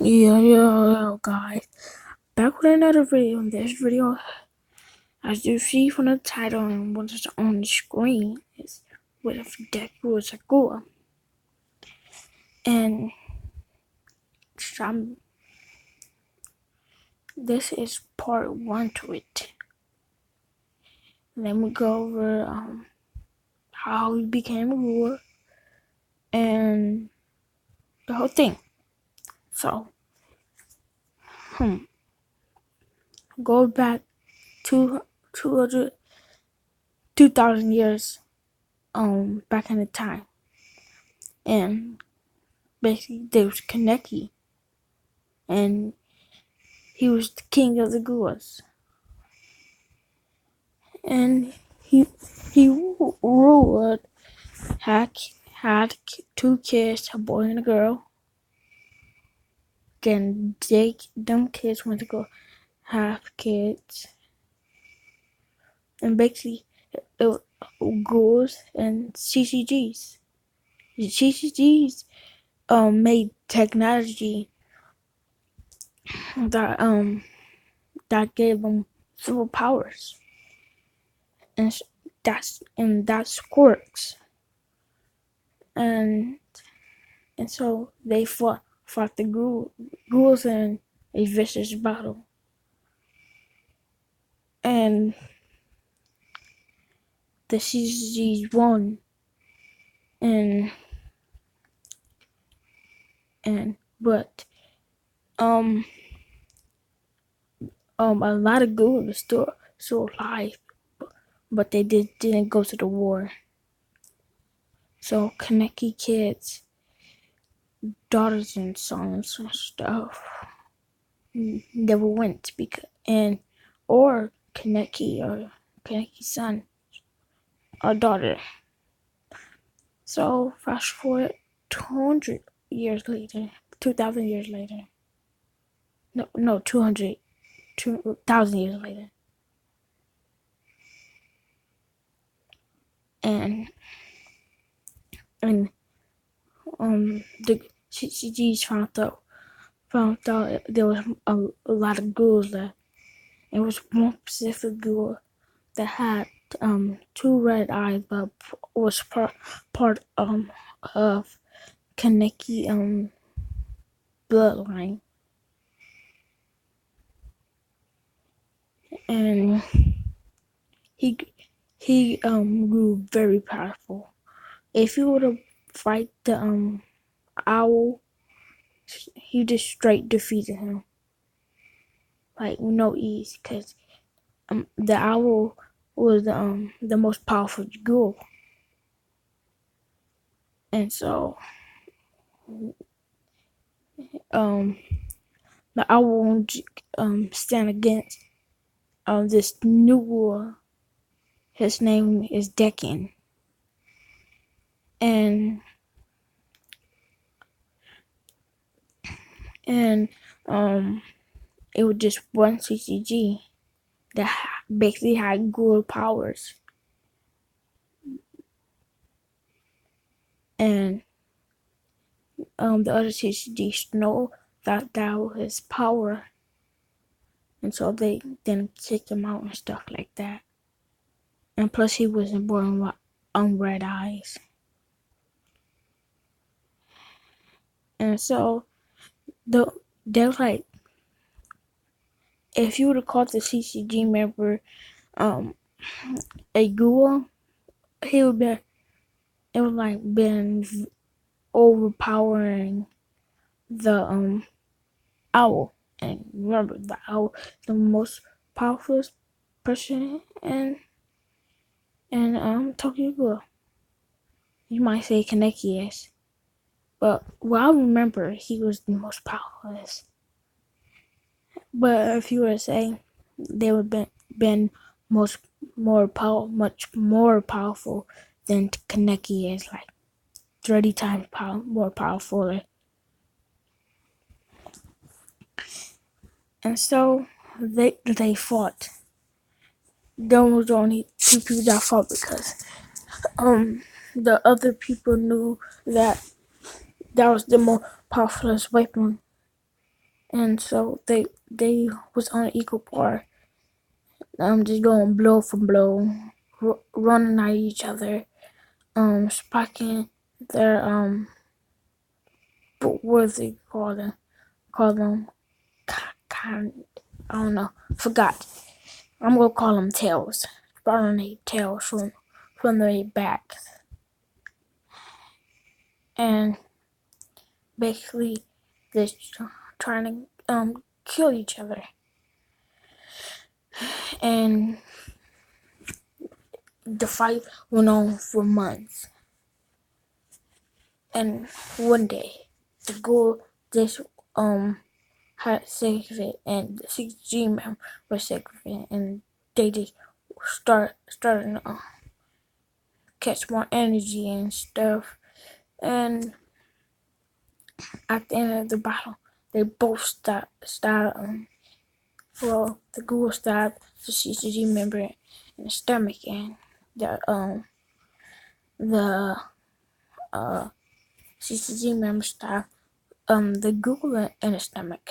Yo, guys. Back with another video. In this video, as you see from the title and what is on the screen, is with deku is a ghoul. And this is part 1 to it. Then we go over how he became a ghoul and the whole thing. So, go back 2,000 years back in the time, and basically there was Kaneki, and he was the king of the ghouls, and he ruled, had 2 kids, a boy and a girl. Then them kids went to go have kids, and basically it was ghouls and CCGs. The CCGs made technology that gave them superpowers, and that's quirks, and so they fought the ghouls in a vicious battle, and the CCGs won, and but a lot of ghouls are still alive, but they didn't go to the war. So Kaneki kids, daughters and sons and stuff never went or Kaneki's son or daughter. So fast forward 200 years later, 2,000 years later. No, 2,000 years later. And the CCGs found out there was a lot of ghouls left. It was one specific ghoul that had 2 red eyes, but was part of Kaneki bloodline, and he grew very powerful. If you were to fight the owl, he just straight defeated him, like no ease, because the owl was the most powerful ghoul, and so the owl won't stand against this new ghoul. His name is Deku, and it was just one CCG that basically had ghoul powers, and the other CCGs know that was his power, and so they didn't kick him out and stuff like that. And plus, he wasn't born with red eyes, and so they're like, if you would have called the CCG member a ghoul, he would be, it would like been overpowering the owl. And remember, the owl, the most powerful person in Tokyo Ghoul. You might say Kaneki is, but well, I remember he was the most powerful. But if you were to say they would been much more powerful than Kaneki is, like 30 times more powerful. And so they fought. There was only 2 people that fought because the other people knew that was the most powerful weapon and so they was on an equal par. Just going blow for blow, running at each other, spiking their what do they call them? Call them, I don't know, forgot. I'm gonna call them tails. Sprouting their tails from their backs, and basically they're trying to kill each other. And the fight went on for months. And one day, the ghoul just had sick of it, and the 6G man was sick of it, and they just started to catch more energy and stuff. And at the end of the battle, they both stabbed. Well, the ghoul stabbed the CCG member in the stomach, and the CCG member stabbed the ghoul in the stomach.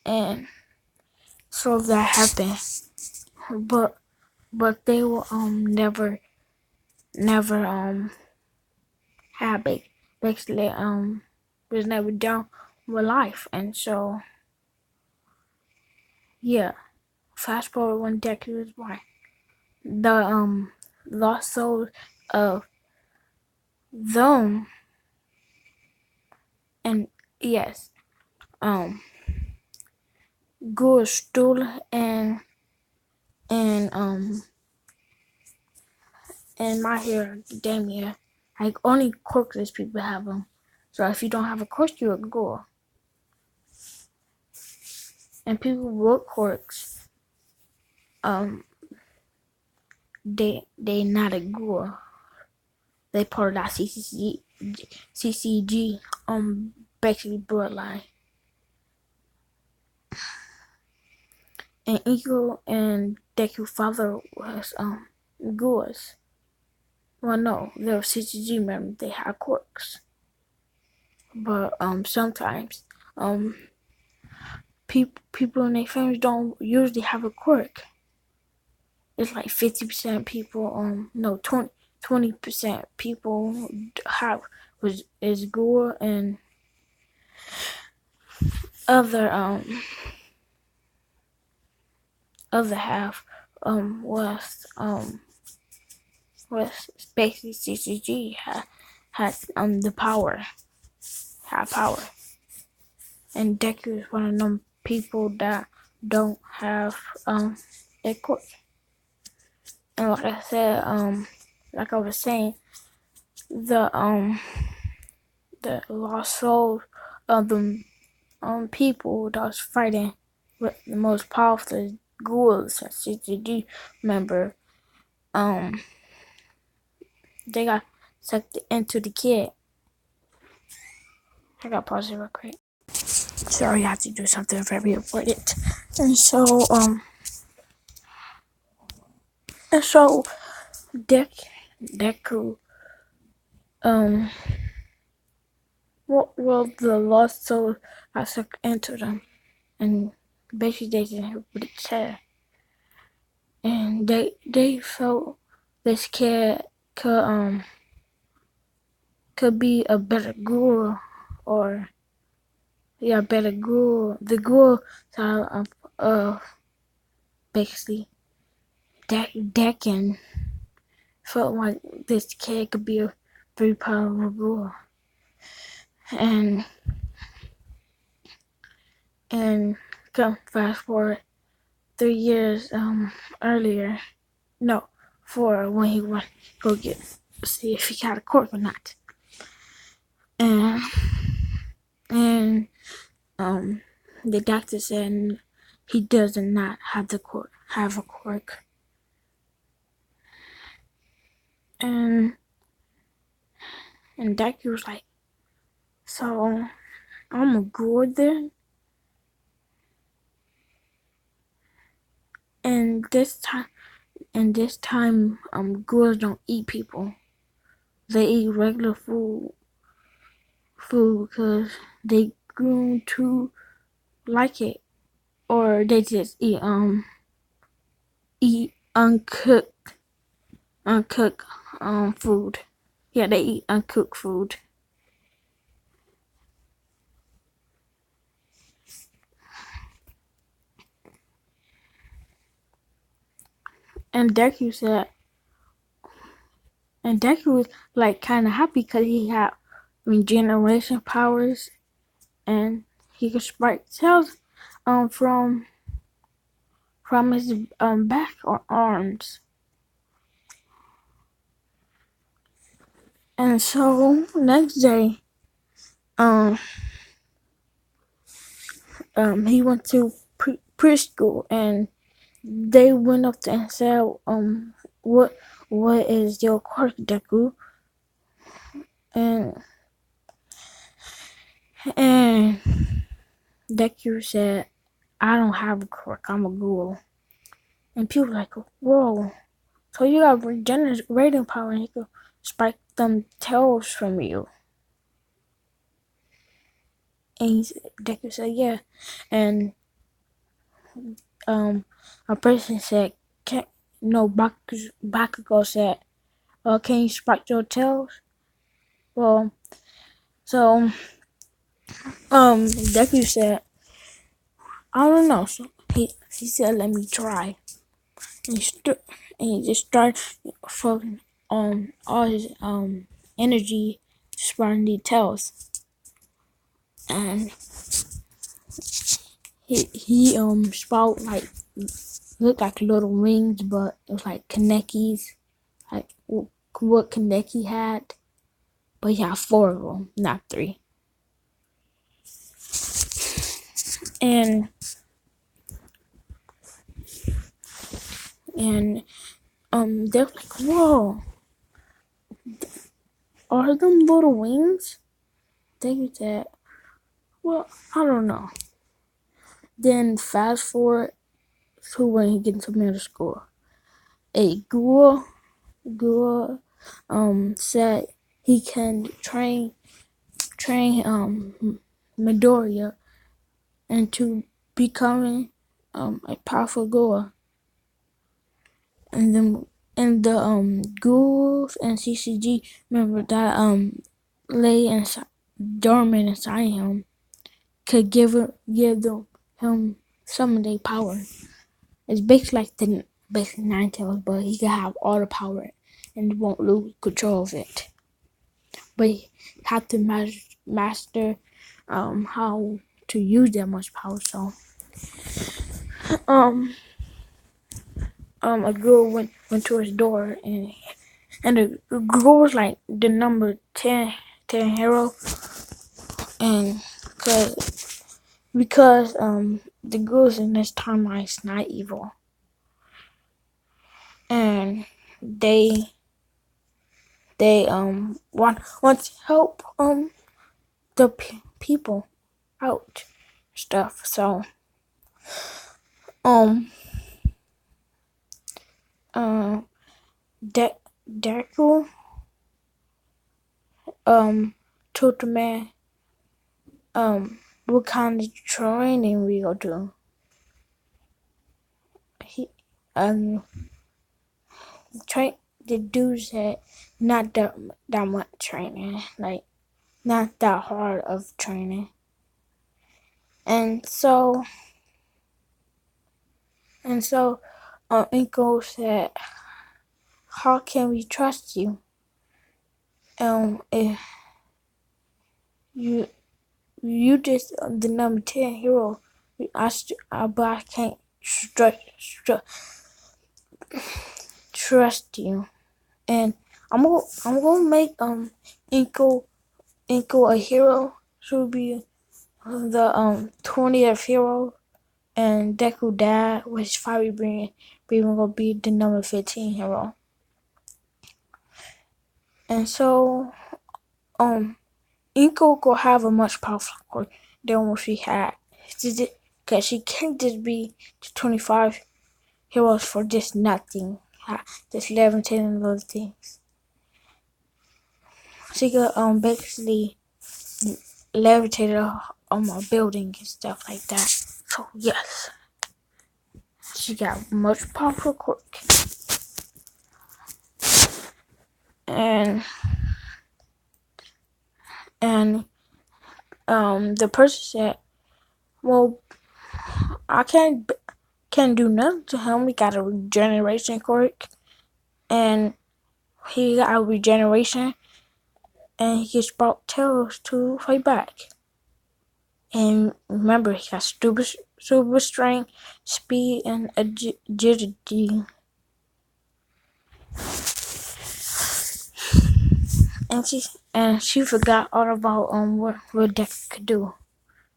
And so that happened, but they will never have basically was never done with life. And so yeah, fast forward when Deku was born, the lost souls of them, and yes, Ghoul Stool and and My Hero Academia, like only quirkless people have them. So if you don't have a quirk, you're a ghoul. And people with quirks, they not a ghoul. They part of that CCG basically bloodline. And Eagle and Deku father was ghouls. Well, no, they were CCG members. They had quirks, but sometimes people in their families don't usually have a quirk. It's like 50% people. No, 20% people have is ghoul, and other half was basically CCG had the power, had power, and Deku is one of them people that don't have a quirk. And like I said, like I was saying, the lost soul of the people that was fighting with the most powerful ghouls and CCG member, they got sucked into the kid. I got pause it real quick. Sorry, I have to do something very important. And so Deku, well, the lost soul got sucked into them, and basically they didn't have what it said, and they felt this kid could be a better ghoul, or yeah, better ghoul. The ghoul side of basically Decken felt like this kid could be a very powerful ghoul, and come fast forward 3 years earlier, no, 4, when he went go get see if he got a quirk or not, and the doctor said he does not have a quirk, and Deku was like, so I'm a ghoul then. And this time, ghouls don't eat people. They eat regular food because they going to like it, or they just eat uncooked food. Yeah, they eat uncooked food. And Deku said, and Deku was like kind of happy because he had regeneration powers, and he could spark cells from his back or arms. And so next day, um he went to preschool, and they went up to and said, what is your quirk, Deku? And and Deku said, I don't have a quirk, I'm a ghoul. And people were like, whoa, so you got regenerating power and he could spike them tails from you. And Deku said, yeah. And a person said, Bakugo said, can you spike your tails? Well, so Deku said, I don't know. So he said, let me try. And he just started focusing on all his energy to spark the tails. And he sprout like looked like little rings, but it was like Kanekis, like what Kaneki had, but he had 4 of them, not 3. And they're like, whoa, are them little wings? They said, well, I don't know. Then fast forward to when he gets to middle school. A ghoul said he can train Midoriya into becoming a powerful ghoul. And then the ghouls and CCG member that lay inside dormant inside him could give him some of their power. It's basically like the basic Nine Tails, but he can have all the power and won't lose control of it. But he have to master how to use that much power. So a girl went to his door, and the girl was like the number 10 hero, and because the girls in this timeline is not evil, and they want to help the people out stuff. So Deku told the man what kind of training we go to. He the dude said not that much training, like not that hard of training. And so Inko said, how can we trust you? If you just the number 10 hero, but I can't trust you. And I'm gonna make Inko a hero. She'll be the 20th hero, and Deku Dad, which probably being gonna be the number 15 hero. And so Inko will have a much powerful than what she had, because she can't just be the 25 heroes for just nothing, just levitating those things. She could basically levitate a building and stuff like that. So yes, she got much powerful quirk. And the person said, well, I can't do nothing to him. We got a regeneration quirk, and he got a regeneration, and he can sprout tails to fight back. And remember, he got super strength, speed, and agility. And she forgot all about what Deku could do,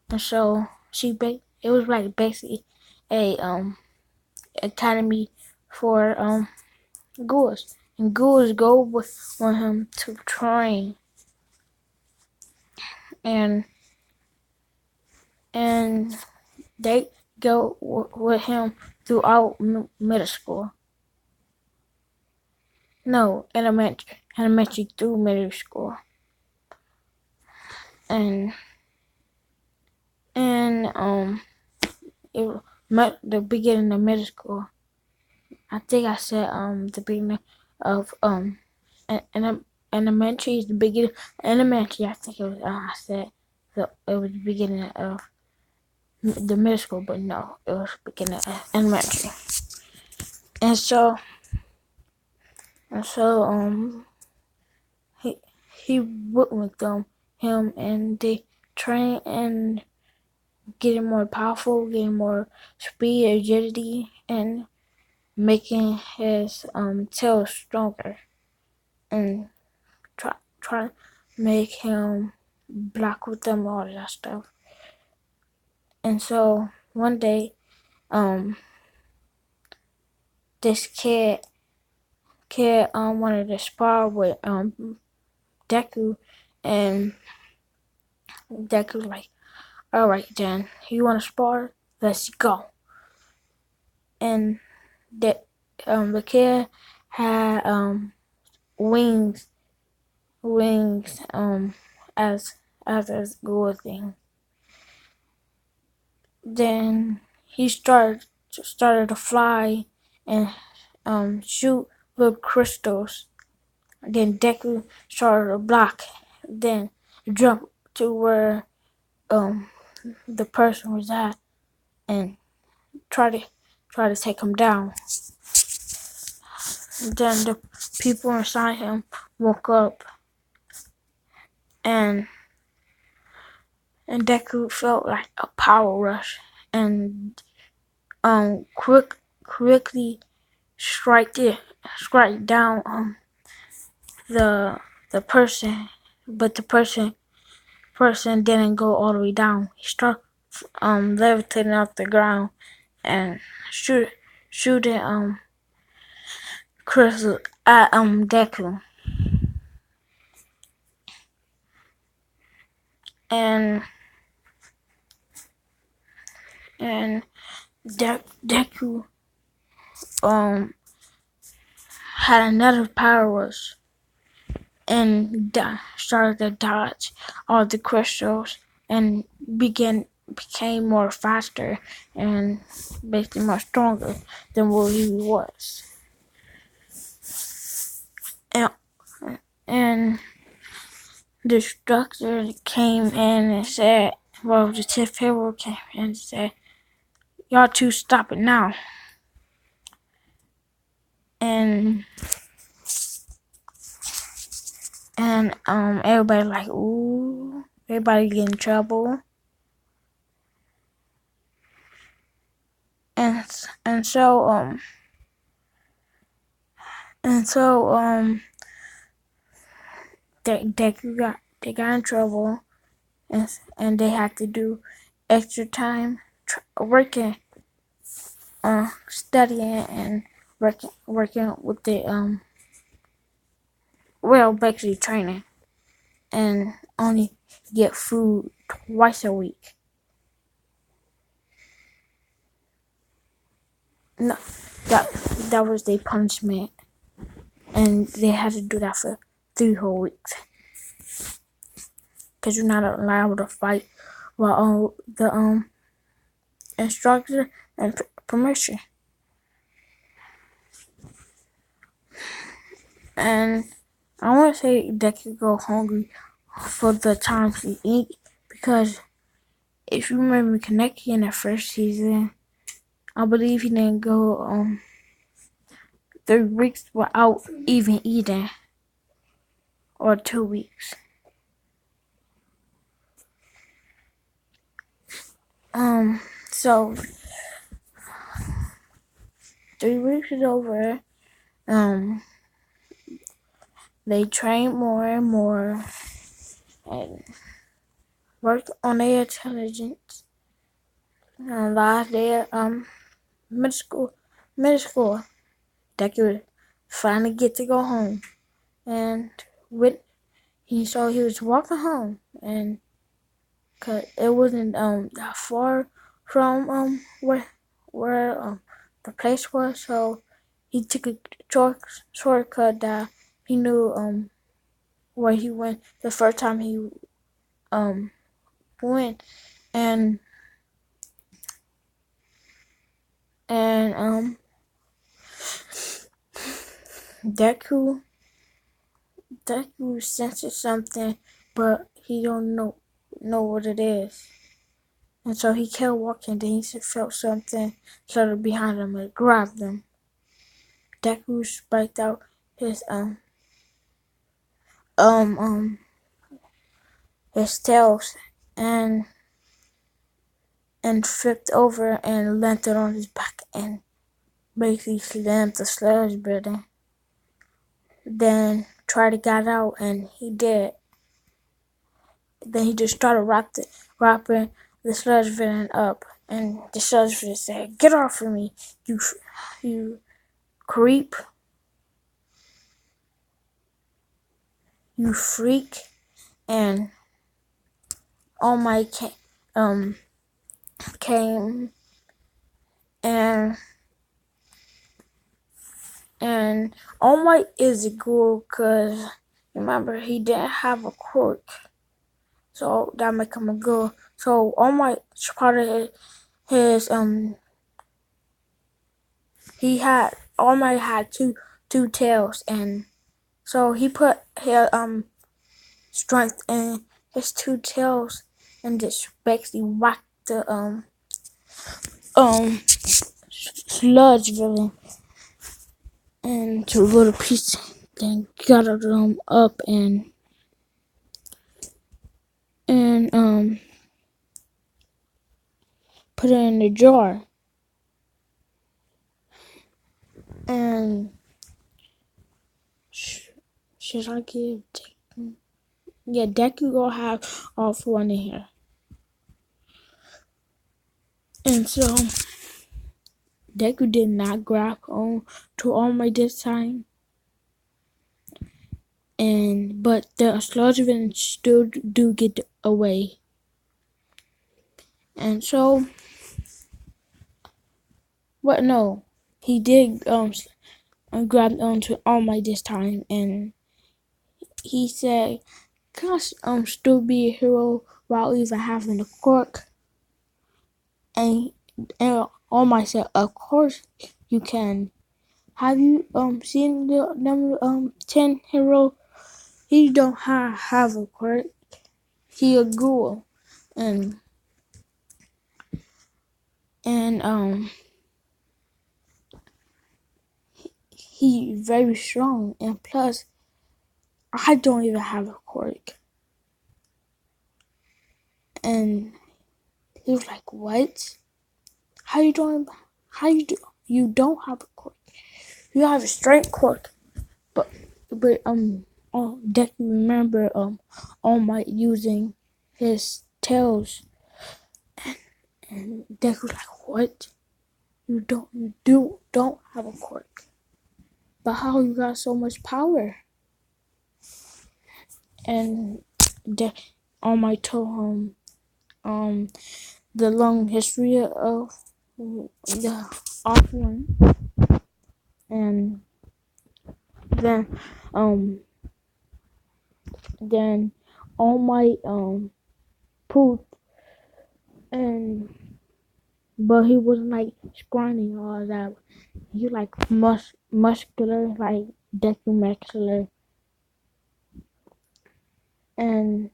and so it was like basically a academy for ghouls, and ghouls go with want him to train, and they go with him throughout middle school. No, elementary through middle school, and it the beginning of middle school. I think I said the beginning of elementary is the beginning. Elementary, I think it was. I said it was the beginning of the middle school, but no, it was the beginning of elementary. And so he worked with him, and they train and getting more powerful, getting more speed, agility, and making his tail stronger, and try to make him block with them, all that stuff. And so one day, this kid wanted to spar with Deku, and Deku like, all right then, you want to spar? Let's go. And the kid had wings as a good thing. Then he started to fly and shoot little crystals. Then Deku started to block. Then jump to where the person was at and try to take him down. Then the people inside him woke up, and Deku felt like a power rush, and quickly strike down the person, but the person didn't go all the way down. He struck levitating off the ground and shooting crystal at Deku. And Deku had another power rush and started to dodge all the crystals and became more faster and basically more stronger than what he was. And the instructor came in and said, well, the 10th hero came in and said, y'all two stop it now. And everybody like, ooh, everybody get in trouble. And so they got in trouble, and they had to do extra time working, studying and working with the basically training, and only get food twice a week. No, that was their punishment, and they had to do that for 3 whole weeks. Because you're not allowed to fight well, the instructor and permission. And I want to say Deku go hungry for the times he eat, because if you remember Kaneki in the first season, I believe he didn't go 3 weeks without even eating, or 2 weeks. So 3 weeks is over. They train more and more and work on their intelligence. And last day middle school, Deku finally get to go home, and so he was walking home, and cause it wasn't that far from where the place was, so he took a shortcut that he knew where he went the first time he went, and and Deku senses something, but he don't know what it is. And so he kept walking, then he felt something started behind him and grabbed him. Deku spiked out his um um his tails and flipped over and landed on his back and basically slammed the sludge building. Then tried to get out, and he did. Then he just started wrapping the sludge villain up, and the sludge villain said, "Get off of me, you creep, you freak!" And All Might came and All Might is a ghoul, cause remember he didn't have a quirk, so that make him a ghoul. So All Might part of his All Might had two tails, and so he put his strength in his two tails and just basically whacked the sludge villain into little pieces, then gathered them up and put it in the jar. And should I give Deku? Yeah, Deku will have all four in here. And so Deku did not grab on to All Might this time. But the sludge villain still do get away. And so no. He did grab onto All Might this time, and he said, "Can I still be a hero while even having a quirk?" And All Might said, "Of course you can. Have you seen the number 10 hero? He don't have a quirk. He a ghoul, and he very strong, and plus I don't even have a quirk." And he was like, "What? How you doing? You don't have a quirk? You have a strength quirk." But Deku remember All Might using his tails, and Deku was like, "What? You don't have a quirk? But how you got so much power?" And All Might told him the long history of the offering, and then then All Might proved and but he wasn't like scrawny or that. He like muscular, like Deku muscular, and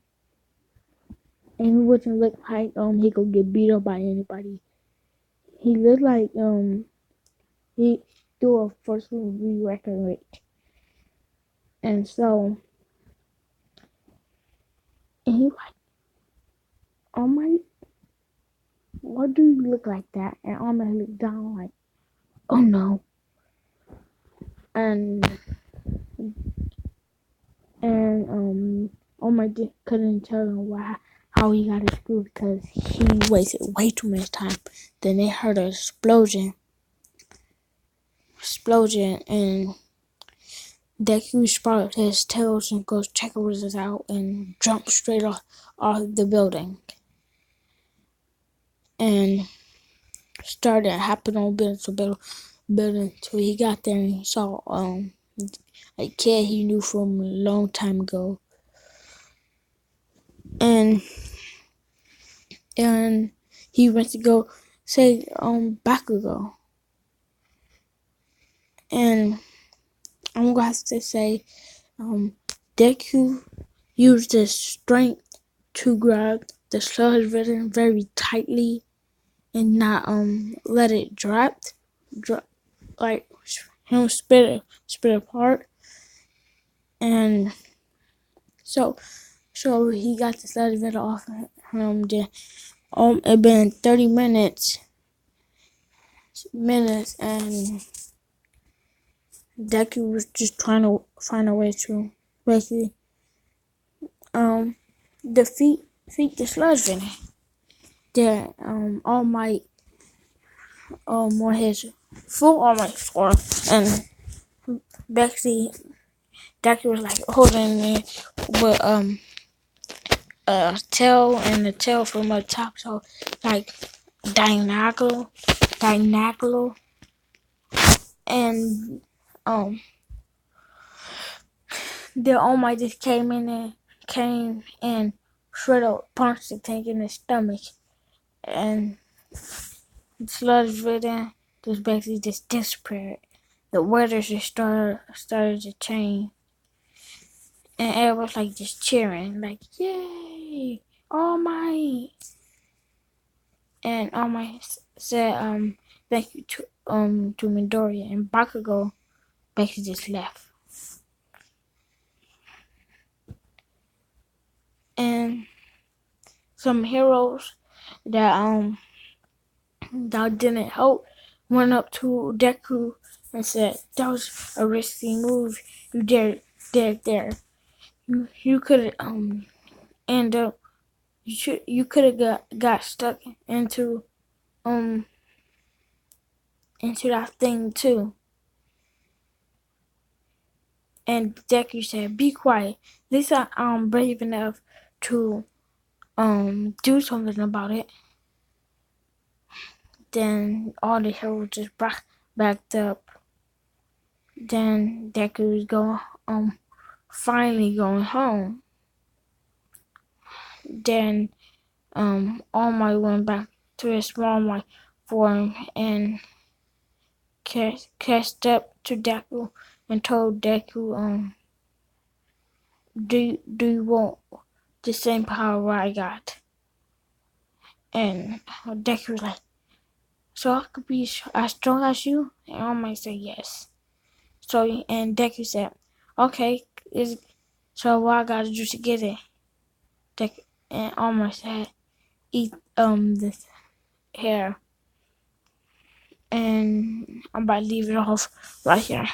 he wouldn't look like he could get beat up by anybody. He looked like he do a first movie record rate, and so and he like, oh my, why do you look like that? And Alma looked down like, oh no, and Alma couldn't tell him how he got his screw because he wasted way too much time. Then they heard an explosion, and Deku sprouted his tails and goes check it out and jump straight off the building. And started happening on building till he got there and he saw a kid he knew from a long time ago. And he went to go say Bakugo. And I'm gonna have to say Deku used his strength to grab the sludge villain very tightly and not let it drop like him split apart. And so he got the sludge villain off him. Then it been 30 minutes and Deku was just trying to find a way to basically defeat the sludge villain. Then All Might on his full All Might score, and basically Deku was like holding it with tail and the tail from the top, so like diagonal, and the All Might just came and straight up punched the tank in his stomach, and the sludge villain just basically just disappeared. The weather just started to change, and everyone was like just cheering, like yay, All Might. And All Might said thank you to Midoriya, and Bakugo basically just left. And some heroes that didn't help went up to Deku and said that was a risky move. You dared there. You could end up you could have got stuck into that thing too. And Deku said, "Be quiet. At least I'm brave enough to do something about it." Then all the heroes just backed up. Then Deku was going finally going home. Then All Might went back to his small Might form and catched up to Deku and told Deku, do you want the same power I got? And Deku was like, so I could be as strong as you? And All Might said yes. So and Deku said, okay, so what I gotta do to get it? Deku and All Might said, eat this hair. And I'm about to leave it off right here.